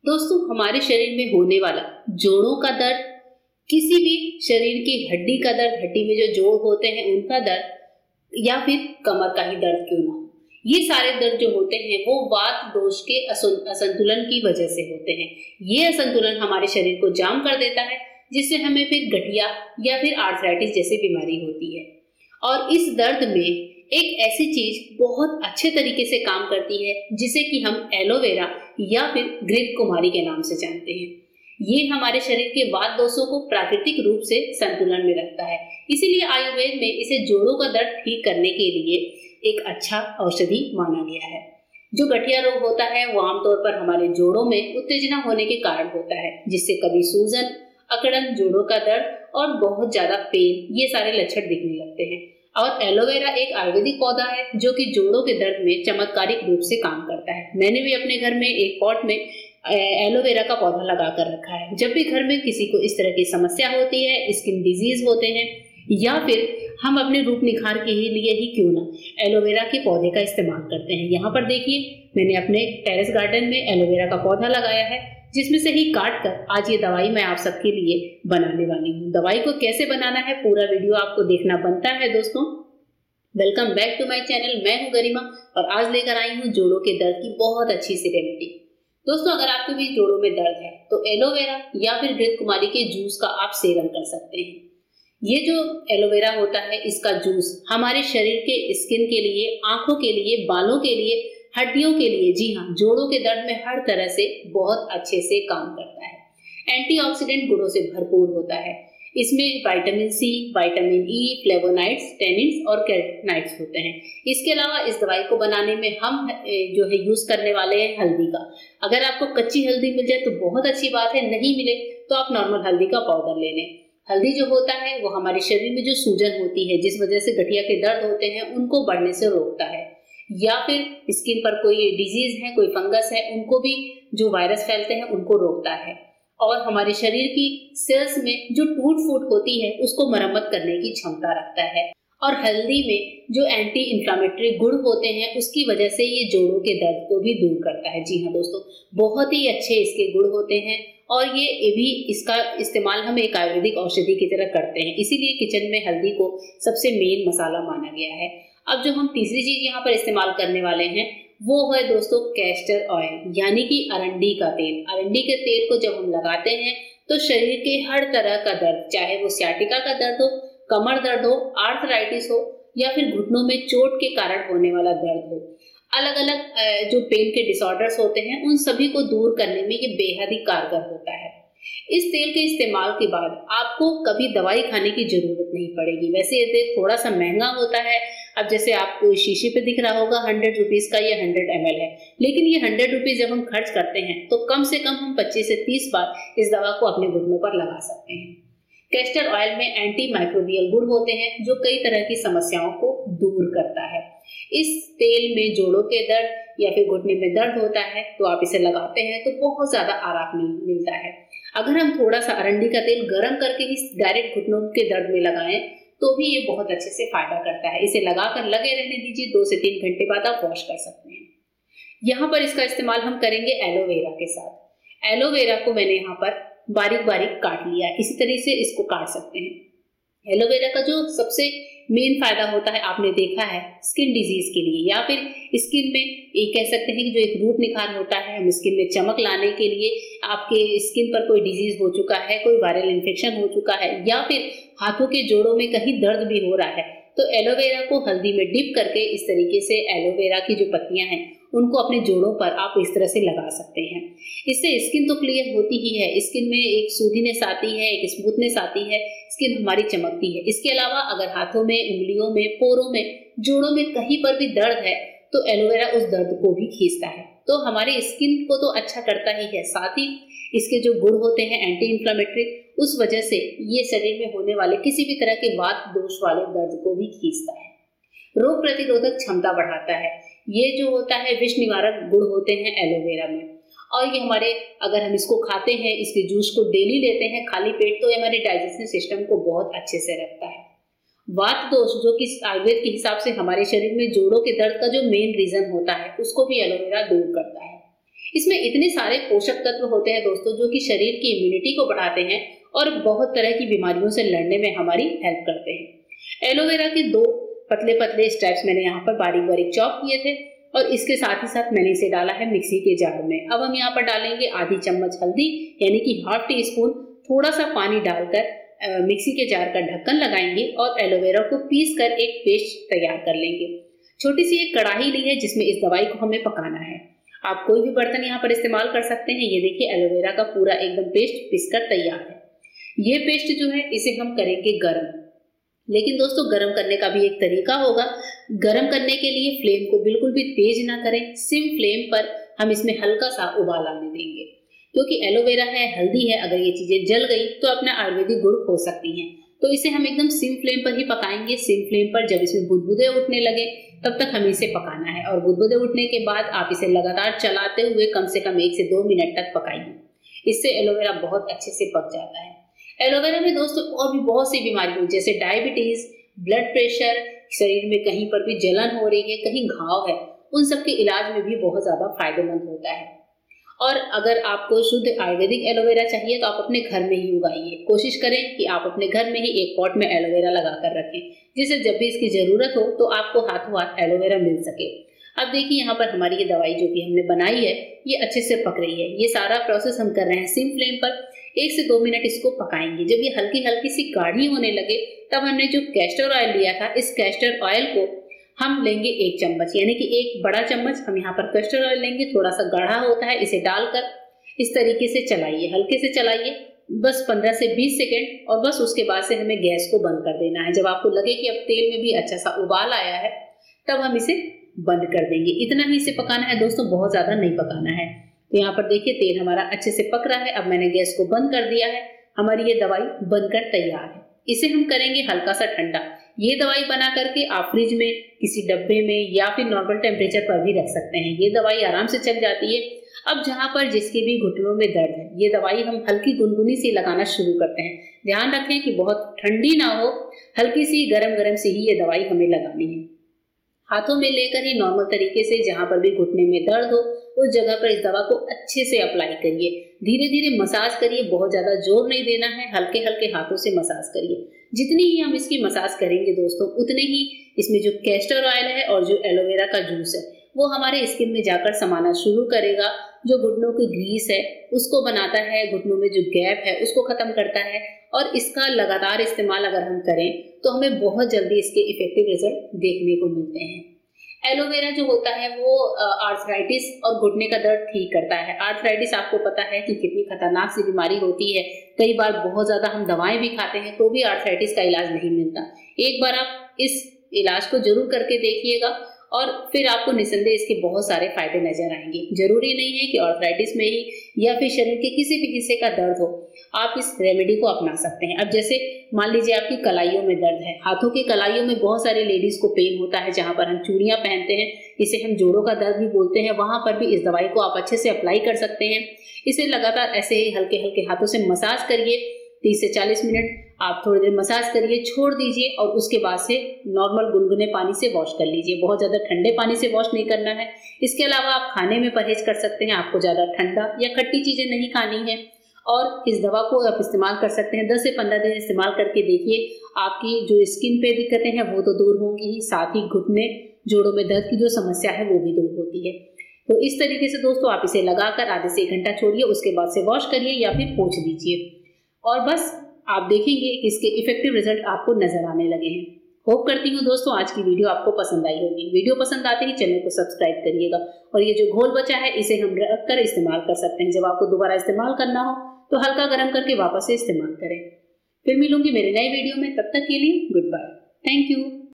दोस्तों, हमारे शरीर में होने वाला जोड़ों का दर्द, किसी भी शरीर की हड्डी का दर्द, हड्डी में जो जोड़ होते हैं उनका दर्द, या फिर कमर का ही दर्द क्यों ना हो, ये सारे दर्द जो होते हैं वो वात दोष के असंतुलन की वजह से होते हैं। ये असंतुलन हमारे शरीर को जाम कर देता है, जिससे हमें फिर गठिया या फिर आर्थराइटिस जैसी बीमारी होती है। और इस दर्द में एक ऐसी चीज बहुत अच्छे तरीके से काम करती है, जिसे कि हम एलोवेरा या फिर घृत कुमारी के नाम से जानते हैं। ये हमारे शरीर के वात दोषों को प्राकृतिक रूप से संतुलन में रखता है। इसीलिए आयुर्वेद में इसे जोड़ों का दर्द ठीक करने के लिए एक अच्छा औषधि माना गया है। जो गठिया रोग होता है वो आमतौर पर हमारे जोड़ों में उत्तेजना होने के कारण होता है, जिससे कभी सूजन, अकड़न, जोड़ों का दर्द और बहुत ज्यादा पेन, ये सारे लक्षण दिखने लगते हैं। और एलोवेरा एक आयुर्वेदिक पौधा है जो कि जोड़ों के दर्द में चमत्कारिक रूप से काम करता है। मैंने भी अपने घर में एक पॉट में एलोवेरा का पौधा लगा कर रखा है। जब भी घर में किसी को इस तरह की समस्या होती है, स्किन डिजीज होते हैं, या फिर हम अपने रूप निखार के लिए ही क्यों ना एलोवेरा के पौधे का इस्तेमाल करते हैं। यहाँ पर देखिए, मैंने अपने टेरेस गार्डन में एलोवेरा का पौधा लगाया है, जिसमें से ही काट कर आज ये दवाई मैं आप सबके लिए बनाने वाली हूँ। दवाई को कैसे बनाना है, पूरा वीडियो आपको देखना बनता है। दोस्तों, welcome back to my channel. मैं हूँ गरिमा और आज लेकर आई हूँ जोड़ों के दर्द की बहुत अच्छी सी रेमेडी। दोस्तों, अगर आपके भी जोड़ों में दर्द है तो एलोवेरा या फिर घृत कुमारी के जूस का आप सेवन कर सकते हैं। ये जो एलोवेरा होता है, इसका जूस हमारे शरीर के स्किन के लिए, आंखों के लिए, बालों के लिए, हड्डियों के लिए, जी हाँ, जोड़ों के दर्द में हर तरह से बहुत अच्छे से काम करता है। एंटीऑक्सीडेंट गुणों से भरपूर होता है। इसमें vitamin C, vitamin E, flavonoids, tannins और कैरोटीनॉइड्स होते हैं। इसके अलावा इस दवाई को बनाने में हम जो है यूज करने वाले हैं हल्दी का। अगर आपको कच्ची हल्दी मिल जाए तो बहुत अच्छी बात है, नहीं मिले तो आप नॉर्मल हल्दी का पाउडर ले लें। हल्दी जो होता है वो हमारे शरीर में जो सूजन होती है, जिस वजह से गठिया के दर्द होते हैं, उनको बढ़ने से रोकता है। या फिर स्किन पर कोई डिजीज है, कोई फंगस है, उनको भी, जो वायरस फैलते हैं, उनको रोकता है। और हमारे शरीर की सेल्स में जो टूट फूट होती है उसको मरम्मत करने की क्षमता रखता है। और हल्दी में जो एंटी इंफ्लेमेटरी गुण होते हैं, उसकी वजह से ये जोड़ों के दर्द को भी दूर करता है। जी हाँ दोस्तों, बहुत ही अच्छे इसके गुण होते हैं और ये भी, इसका इस्तेमाल हम एक आयुर्वेदिक औषधि की तरह करते हैं। इसीलिए किचन में हल्दी को सबसे मेन मसाला माना गया है। अब जो हम तीसरी चीज यहाँ पर इस्तेमाल करने वाले हैं वो है दोस्तों कैस्टर ऑयल, यानी कि अरंडी का तेल। अरंडी के तेल को जब हम लगाते हैं तो शरीर के हर तरह का दर्द, चाहे वो सियाटिका का दर्द हो, कमर दर्द हो, आर्थराइटिस हो, या फिर घुटनों में चोट के कारण होने वाला दर्द हो, अलग अलग जो पेन के डिसऑर्डर्स होते हैं, उन सभी को दूर करने में ये बेहद ही कारगर होता है। इस तेल के इस्तेमाल के बाद आपको कभी दवाई खाने की जरूरत नहीं पड़ेगी। वैसे ये तेल थोड़ा सा महंगा होता है। अब जैसे आपको शीशे पे दिख रहा होगा 100 रुपीज का, ये 100 ml है, लेकिन ये 100 रुपीज जब हम खर्च करते हैं तो कम से कम हम 25 से 30 बार इस दवा को अपने घुटनों पर लगा सकते हैं। कैस्टर ऑयल में एंटी माइक्रोबियल गुण होते हैं जो कई तरह की समस्याओं को दूर करता है। इस तेल में जोड़ों के दर्द या फिर घुटने में दर्द होता है तो आप इसे लगाते हैं तो बहुत ज्यादा आराम मिलता है। अगर हम थोड़ा सा अरंडी का तेल गर्म करके ही डायरेक्ट घुटनों के दर्द में लगाएं तो भी ये बहुत अच्छे से फायदा करता है। इसे लगाकर लगे रहने दीजिए, 2 से 3 घंटे बाद आप वॉश कर सकते हैं। यहाँ पर इसका इस्तेमाल हम करेंगे एलोवेरा के साथ। एलोवेरा को मैंने यहाँ पर बारीक बारीक काट लिया है, इसी तरह से इसको काट सकते हैं। एलोवेरा का जो सबसे मेन फायदा होता है, आपने देखा है, स्किन डिजीज के लिए, या फिर स्किन में ये कह सकते हैं कि जो एक रूप निखार होता है, हम स्किन में चमक लाने के लिए, आपके स्किन पर कोई डिजीज हो चुका है, कोई वायरल इन्फेक्शन हो चुका है, या फिर हाथों के जोड़ों में कहीं दर्द भी हो रहा है, तो एलोवेरा को हल्दी में डिप करके इस तरीके से एलोवेरा की जो पत्तियां हैं उनको अपने जोड़ों पर आप इस तरह से लगा सकते हैं। इससे स्किन तो क्लियर होती ही है, स्किन में एक सूदीनेस आती है, एक स्मूथनेस आती है, स्किन हमारी चमकती है। इसके अलावा अगर हाथों में, उंगलियों में, पोरों में, जोड़ों में कहीं पर भी दर्द है तो एलोवेरा उस दर्द को भी खींचता है, तो हमारे स्किन को तो अच्छा करता ही है, साथ ही इसके जो गुण होते हैं एंटी इंफ्लेमेटरी, उस वजह से ये शरीर में होने वाले किसी भी तरह के वात दोष वाले दर्द को भी खींचता है। रोग प्रतिरोधक क्षमता बढ़ाता है। ये जो होता है विष निवारक गुण होते हैं एलोवेरा में, और ये हमारे, अगर हम इसको खाते हैं, इसके जूस को डेली लेते हैं खाली पेट, तो ये हमारे डाइजेशन सिस्टम को बहुत अच्छे से रखता है। वात दोष, जो कि आयुर्वेद के हिसाब से हमारे शरीर में जोड़ों के दर्द का जो मेन रीजन होता है, उसको भी एलोवेरा दूर करता है। इसमें इतने सारे पोषक तत्व होते हैं दोस्तों जो कि शरीर की इम्यूनिटी को बढ़ाते हैं और बहुत तरह की बीमारियों से लड़ने में हमारी हेल्प करते हैं। एलोवेरा के 2 पतले पतले स्टेप्स मैंने यहाँ पर बारीक बारीक चॉप किए थे और इसके साथ ही साथ मैंने इसे डाला है मिक्सी के जार में। अब हम यहाँ पर डालेंगे आधी चम्मच हल्दी यानी कि ½ टीस्पून, थोड़ा सा पानी डालकर मिक्सी के जार का ढक्कन लगाएंगे और एलोवेरा को पीस कर एक पेस्ट तैयार कर लेंगे। छोटी सी एक कढ़ाई ली है जिसमें इस दवाई को हमें पकाना है। आप कोई भी बर्तन यहाँ पर इस्तेमाल कर सकते हैं। ये देखिए एलोवेरा का पूरा एकदम पेस्ट पीसकर तैयार है। ये पेस्ट जो है इसे हम करेंगे गर्म, लेकिन दोस्तों गर्म करने का भी एक तरीका होगा। गर्म करने के लिए फ्लेम को बिल्कुल भी तेज ना करें, सिम फ्लेम पर हम इसमें हल्का सा उबाल आने देंगे, क्योंकि एलोवेरा है, हल्दी है, अगर ये चीजें जल गई तो अपना आयुर्वेदिक गुण खो सकती हैं। तो इसे हम एकदम सिम फ्लेम पर ही पकाएंगे। सिम फ्लेम पर जब इसमें बुदबुदे उठने लगे तब तक हमें इसे पकाना है और बुदबुदे उठने के बाद आप इसे लगातार चलाते हुए कम से कम 1 से 2 मिनट तक पकाइए। इससे एलोवेरा बहुत अच्छे से पक जाता है। एलोवेरा में दोस्तों और भी बहुत सी बीमारियों जैसे डायबिटीज, ब्लड प्रेशर, शरीर में कहीं पर भी जलन हो रही है, कहीं घाव है, उन सब के इलाज में भी बहुत ज्यादा फायदेमंद होता है। और अगर आपको शुद्ध आयुर्वेदिक एलोवेरा चाहिए तो आप अपने घर में ही उगाइए। कोशिश करें कि आप अपने घर में ही एक पॉट में एलोवेरा लगा कर रखें, जिससे जब भी इसकी जरूरत हो तो आपको हाथों हाथ एलोवेरा मिल सके। अब देखिए यहाँ पर हमारी ये दवाई जो कि हमने बनाई है ये अच्छे से पक रही है। ये सारा प्रोसेस हम कर रहे हैं सिम फ्लेम पर। 1 से 2 मिनट इसको पकाएंगे। जब ये हल्की हल्की सी गाढ़ी होने लगे तब हमने जो कैस्टर ऑयल लिया था, इस कैस्टर ऑयल को हम लेंगे 1 चम्मच, यानी कि 1 बड़ा चम्मच हम यहाँ पर कैस्टर ऑयल लेंगे। थोड़ा सा गाढ़ा होता है, इसे डालकर इस तरीके से चलाइए, हल्के से चलाइए, बस 15 से 20 सेकेंड, और बस उसके बाद से हमें गैस को बंद कर देना है। जब आपको लगे कि अब तेल में भी अच्छा सा उबाल आया है तब हम इसे बंद कर देंगे। इतना ही इसे पकाना है दोस्तों, बहुत ज्यादा नहीं पकाना है। तो यहाँ पर देखिए तेल हमारा अच्छे से पक रहा है। अब मैंने गैस को बंद कर दिया है। हमारी ये दवाई बनकर तैयार है। इसे हम करेंगे हल्का सा ठंडा। ये दवाई बना करके आप फ्रिज में, किसी डब्बे में या फिर नॉर्मल टेम्परेचर पर भी रख सकते हैं। ये दवाई आराम से चल जाती है। अब जहाँ पर जिसके भी घुटनों में दर्द है, ये दवाई हम हल्की गुनगुनी सी लगाना शुरू करते हैं। ध्यान रखें कि बहुत ठंडी ना हो, हल्की सी गरम गरम से ही ये दवाई हमें लगानी है। हाथों में लेकर ही नॉर्मल तरीके से जहां पर भी घुटने में दर्द हो उस जगह पर इस दवा को अच्छे से अप्लाई करिए। धीरे धीरे मसाज करिए, बहुत ज्यादा जोर नहीं देना है, हल्के हल्के हाथों से मसाज करिए। जितनी ही हम इसकी मसाज करेंगे दोस्तों उतने ही इसमें जो कैस्टर ऑयल है और जो एलोवेरा का जूस है वो हमारे स्किन में जाकर समाना शुरू करेगा। जो घुटनों की ग्रीस है उसको बनाता है, घुटनों में जो गैप है उसको खत्म करता है। और इसका लगातार इस्तेमाल अगर हम करें तो हमें बहुत जल्दी इसके इफेक्टिव रिजल्ट देखने को मिलते हैं। एलोवेरा जो होता है वो आर्थराइटिस और घुटने का दर्द ठीक करता है। आर्थराइटिस आपको पता है कि कितनी खतरनाक सी बीमारी होती है। कई बार बहुत ज्यादा हम दवाएं भी खाते हैं तो भी आर्थराइटिस का इलाज नहीं मिलता। एक बार आप इस इलाज को जरूर करके देखिएगा और फिर आपको निसंदेह इसके बहुत सारे फायदे नजर आएंगे। जरूरी नहीं है कि आर्थराइटिस में ही या फिर शरीर के किसी भी हिस्से का दर्द हो, आप इस रेमेडी को अपना सकते हैं। अब जैसे मान लीजिए आपकी कलाइयों में दर्द है, हाथों की कलाइयों में बहुत सारे लेडीज को पेन होता है, जहां पर हम चूड़ियां पहनते हैं, इसे हम जोड़ों का दर्द भी बोलते हैं, वहां पर भी इस दवाई को आप अच्छे से अप्लाई कर सकते हैं। इसे लगातार ऐसे ही हल्के हल्के हाथों से मसाज करिए। 30 से 40 मिनट आप थोड़ी देर मसाज करिए, छोड़ दीजिए और उसके बाद से नॉर्मल गुनगुने पानी से वॉश कर लीजिए। बहुत ज्यादा ठंडे पानी से वॉश नहीं करना है। इसके अलावा आप खाने में परहेज कर सकते हैं। आपको ज्यादा ठंडा या खट्टी चीजें नहीं खानी है और इस दवा को आप इस्तेमाल कर सकते हैं। 10 से 15 दिन इस्तेमाल करके देखिए, आपकी जो स्किन पे दिक्कतें हैं वो तो दूर होंगी ही, साथ ही घुटने जोड़ों में दर्द की जो समस्या है वो भी दूर होती है। तो इस तरीके से दोस्तों आप इसे लगाकर आधे से 1 घंटा छोड़िए, उसके बाद से वॉश करिए या फिर पोंछ दीजिए और बस आप देखेंगे कि इसके इफेक्टिव रिजल्ट आपको नजर आने लगे हैं। होप करती हूँ दोस्तों आज की वीडियो आपको पसंद आई होगी। वीडियो पसंद आते ही चैनल को सब्सक्राइब करिएगा और ये जो घोल बचा है इसे हम रख कर इस्तेमाल कर सकते हैं। जब आपको दोबारा इस्तेमाल करना हो तो हल्का गर्म करके वापस से इस्तेमाल करें। फिर मिलूंगी मेरे नए वीडियो में, तब तक के लिए गुड बाय, थैंक यू।